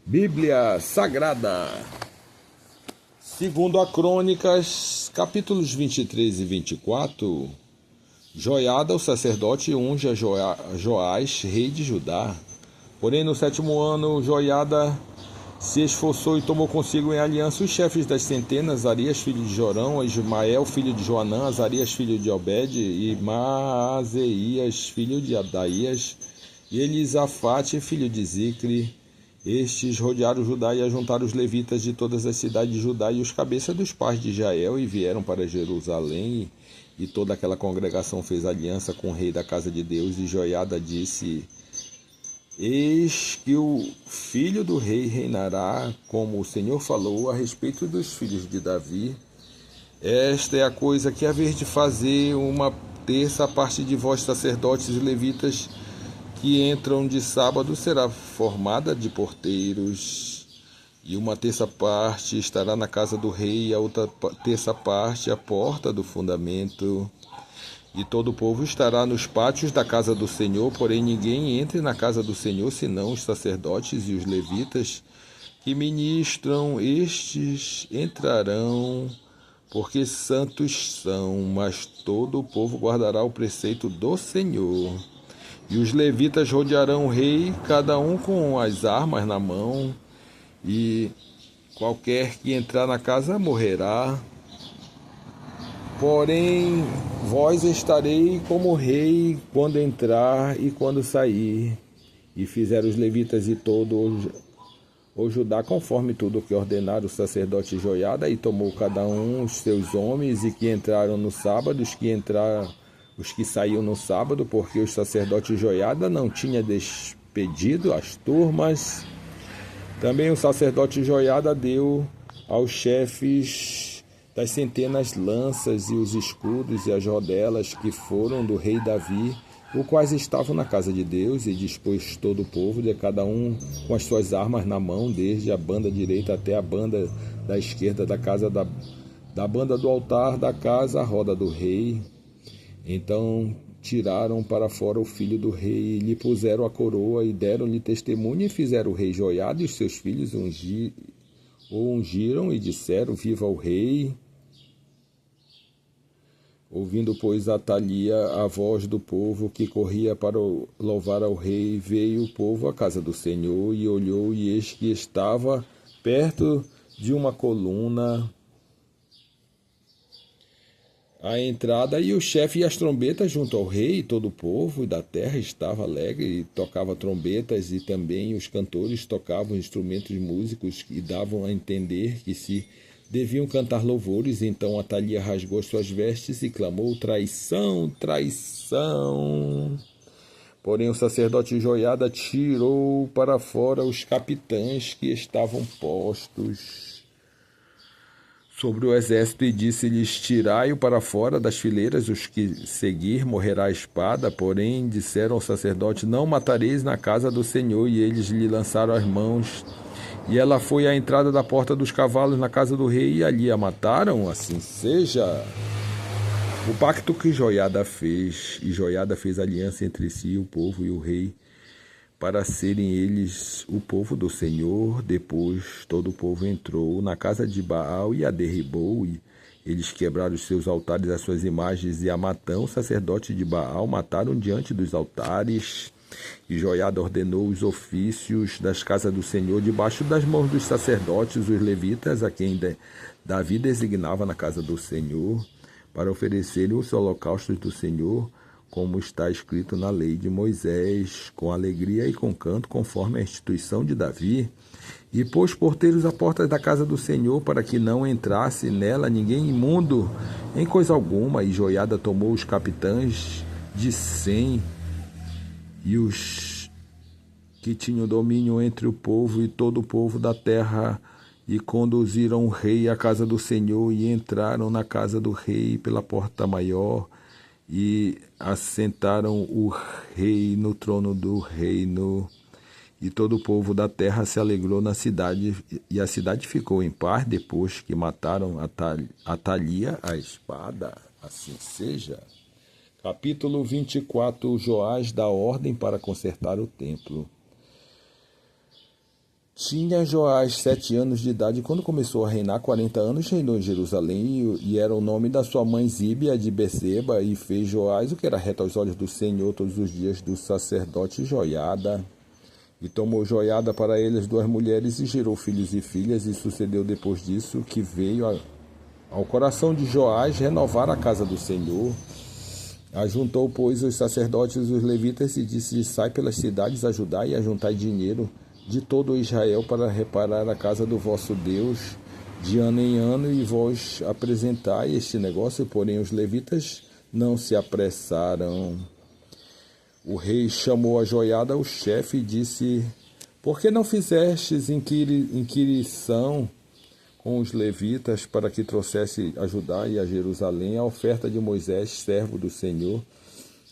Bíblia Sagrada, segundo a Crônicas, capítulos 23 e 24, Joiada, o sacerdote, unge a Joás, rei de Judá. Porém, no 7º ano, Joiada se esforçou e tomou consigo em aliança os chefes das centenas, Azarias, filho de Jorão, Ismael, filho de Joanã, Azarias, filho de Obed, e Maazeias, filho de Abdaías, e Elisafate, filho de Zicre. Estes rodearam Judá e ajuntaram os levitas de todas as cidades de Judá e os cabeças dos pais de Israel e vieram para Jerusalém. E toda aquela congregação fez aliança com o rei da casa de Deus. E Joiada disse: Eis que o filho do rei reinará, como o Senhor falou a respeito dos filhos de Davi. Esta é a coisa que haver de fazer: uma terça parte de vós, sacerdotes e levitas, que entram de sábado, será formada de porteiros, e uma terça parte estará na casa do rei, e a outra terça parte à porta do fundamento. E todo o povo estará nos pátios da casa do Senhor, porém ninguém entre na casa do Senhor, senão os sacerdotes e os levitas que ministram. Estes entrarão, porque santos são, mas todo o povo guardará o preceito do Senhor. E os levitas rodearão o rei, cada um com as armas na mão, e qualquer que entrar na casa morrerá. Porém, vós estarei como rei quando entrar e quando sair. E fizeram os levitas e todo o Judá conforme tudo o que ordenaram o sacerdote Joiada, e tomou cada um os seus homens, e que entraram no sábado, os que saíam no sábado, porque o sacerdote Joiada não tinha despedido as turmas. Também o sacerdote Joiada deu aos chefes das centenas lanças e os escudos e as rodelas que foram do rei Davi, os quais estavam na casa de Deus, e dispôs todo o povo, de cada um com as suas armas na mão, desde a banda direita até a banda da esquerda da casa da banda do altar da casa, a roda do rei. Então tiraram para fora o filho do rei, e lhe puseram a coroa, e deram-lhe testemunho, e fizeram o rei Joiada e os seus filhos o ungiram, e disseram: Viva o rei! Ouvindo, pois, Atalia a voz do povo que corria para louvar ao rei, veio o povo à casa do Senhor, e olhou, e eis que estava perto de uma coluna a entrada, e o chefe e as trombetas junto ao rei, e todo o povo da terra estava alegre e tocava trombetas, e também os cantores tocavam instrumentos músicos e davam a entender que se deviam cantar louvores. Então Atalia rasgou as suas vestes e clamou: traição, traição! Porém o sacerdote Joiada tirou para fora os capitães que estavam postos sobre o exército, e disse-lhes: Tirai-o para fora das fileiras, os que seguir morrerá a espada. Porém disseram ao sacerdote: Não matareis na casa do Senhor. E eles lhe lançaram as mãos, e ela foi à entrada da porta dos cavalos na casa do rei, e ali a mataram. Assim seja. O pacto que Joiada fez, e Joiada fez aliança entre si, o povo e o rei, para serem eles o povo do Senhor. Depois todo o povo entrou na casa de Baal e a derribou, e eles quebraram os seus altares, as suas imagens, e a Matã, o sacerdote de Baal, mataram diante dos altares. E Joiada ordenou os ofícios das casas do Senhor debaixo das mãos dos sacerdotes, os levitas, a quem Davi designava na casa do Senhor, para oferecerem os holocaustos do Senhor, como está escrito na lei de Moisés, com alegria e com canto, conforme a instituição de Davi. E pôs porteiros à porta da casa do Senhor, para que não entrasse nela ninguém imundo em coisa alguma. E Joiada tomou os capitães de 100 e os que tinham domínio entre o povo e todo o povo da terra, e conduziram o rei à casa do Senhor, e entraram na casa do rei pela porta maior, e assentaram o rei no trono do reino. E todo o povo da terra se alegrou na cidade, e a cidade ficou em paz depois que mataram Atalia a espada. Assim seja. Capítulo 24. Joás dá ordem para consertar o templo. Tinha Joás 7 anos de idade quando começou a reinar. 40 anos reinou em Jerusalém, e era o nome da sua mãe Zíbia de Beceba, e fez Joás o que era reto aos olhos do Senhor todos os dias do sacerdote Joiada. E tomou Joiada para ele as 2 mulheres, e gerou filhos e filhas. E sucedeu depois disso que veio ao coração de Joás renovar a casa do Senhor. Ajuntou, pois, os sacerdotes e os levitas, e disse: sai pelas cidades a Judá e ajuntai dinheiro de todo Israel para reparar a casa do vosso Deus de ano em ano, e vós apresentai este negócio. Porém os levitas não se apressaram. O rei chamou a Joiada, o chefe, e disse: por que não fizestes inquirição com os levitas para que trouxesse a Judá e a Jerusalém a oferta de Moisés, servo do Senhor,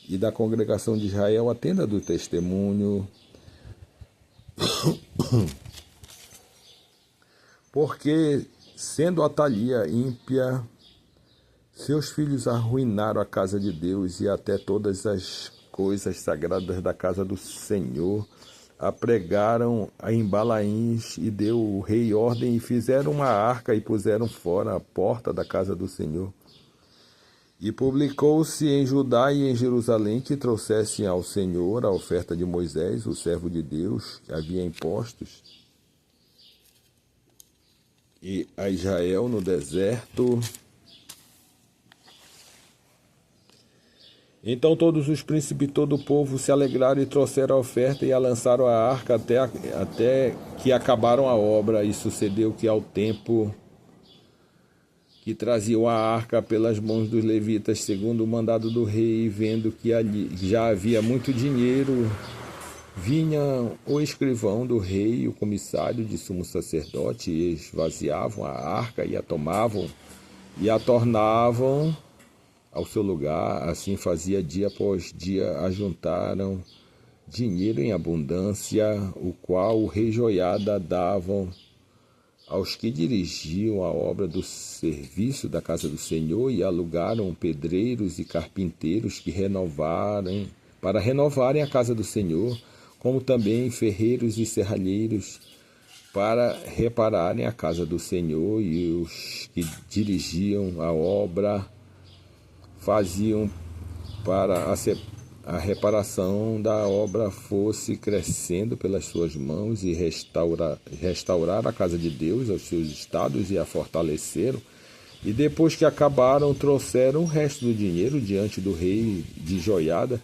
e da congregação de Israel, a tenda do testemunho? Porque, sendo Atalia ímpia, seus filhos arruinaram a casa de Deus, e até todas as coisas sagradas da casa do Senhor apregaram em Balaíns. E deu o rei ordem, e fizeram uma arca, e puseram fora a porta da casa do Senhor. E publicou-se em Judá e em Jerusalém que trouxessem ao Senhor a oferta de Moisés, o servo de Deus, que havia impostos, e a Israel no deserto. Então todos os príncipes e todo o povo se alegraram e trouxeram a oferta e a lançaram a arca até que acabaram a obra. E sucedeu que, ao tempo que traziam a arca pelas mãos dos levitas, segundo o mandado do rei, vendo que ali já havia muito dinheiro, vinha o escrivão do rei e o comissário de sumo sacerdote, e esvaziavam a arca e a tomavam e a tornavam ao seu lugar. Assim fazia dia após dia. Ajuntaram dinheiro em abundância, o qual o rei Joiada davam aos que dirigiam a obra do serviço da casa do Senhor, e alugaram pedreiros e carpinteiros para renovarem a casa do Senhor, como também ferreiros e serralheiros para repararem a casa do Senhor. E os que dirigiam a obra faziam para a reparação da obra fosse crescendo pelas suas mãos, e restaurar a casa de Deus aos seus estados, e a fortaleceram. E depois que acabaram, trouxeram o resto do dinheiro diante do rei de Joiada,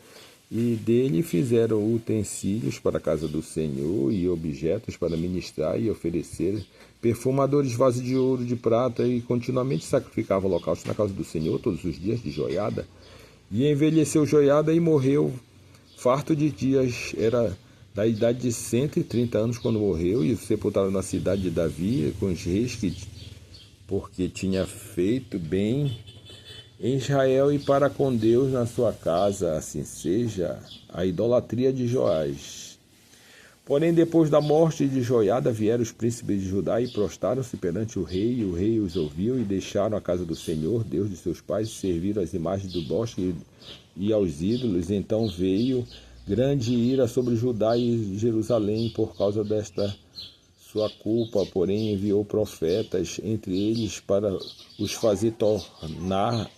e dele fizeram utensílios para a casa do Senhor, e objetos para ministrar e oferecer, perfumadores, vasos de ouro, de prata, e continuamente sacrificavam holocaustos na casa do Senhor todos os dias de Joiada. E envelheceu Joiada e morreu farto de dias. Era da idade de 130 anos quando morreu, e sepultaram na cidade de Davi com os reis, porque tinha feito bem em Israel e para com Deus na sua casa. Assim seja a idolatria de Joás. Porém, depois da morte de Joiada, vieram os príncipes de Judá e prostaram-se perante o rei, e o rei os ouviu, e deixaram a casa do Senhor, Deus de seus pais, e serviram as imagens do bosque e aos ídolos. Então veio grande ira sobre Judá e Jerusalém por causa desta sua culpa. Porém enviou profetas entre eles para os fazer tornar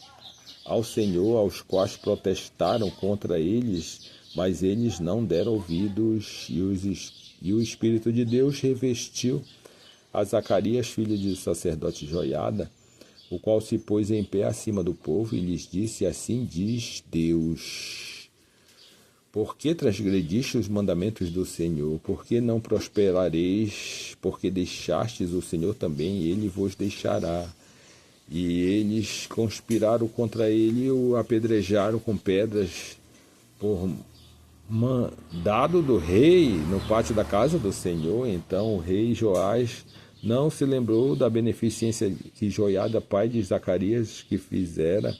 ao Senhor, aos quais protestaram contra eles, mas eles não deram ouvidos. E o Espírito de Deus revestiu a Zacarias, filho de sacerdote Joiada, o qual se pôs em pé acima do povo, e lhes disse: assim diz Deus: por que transgrediste os mandamentos do Senhor? Por que não prosperareis? Porque deixastes o Senhor também, e ele vos deixará. E eles conspiraram contra ele e o apedrejaram com pedras por mandado do rei no pátio da casa do Senhor. Então o rei Joás não se lembrou da beneficência que Joiada, pai de Zacarias, que fizera,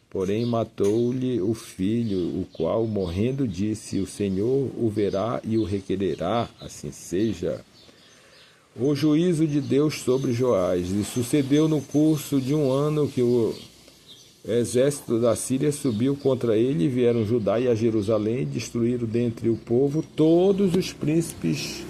porém matou-lhe o filho, o qual, morrendo, disse: o Senhor o verá e o requererá. Assim seja o juízo de Deus sobre Joás. E sucedeu no curso de 1 ano que o exército da Síria subiu contra ele, e vieram Judá e a Jerusalém, e destruíram dentre o povo todos os príncipes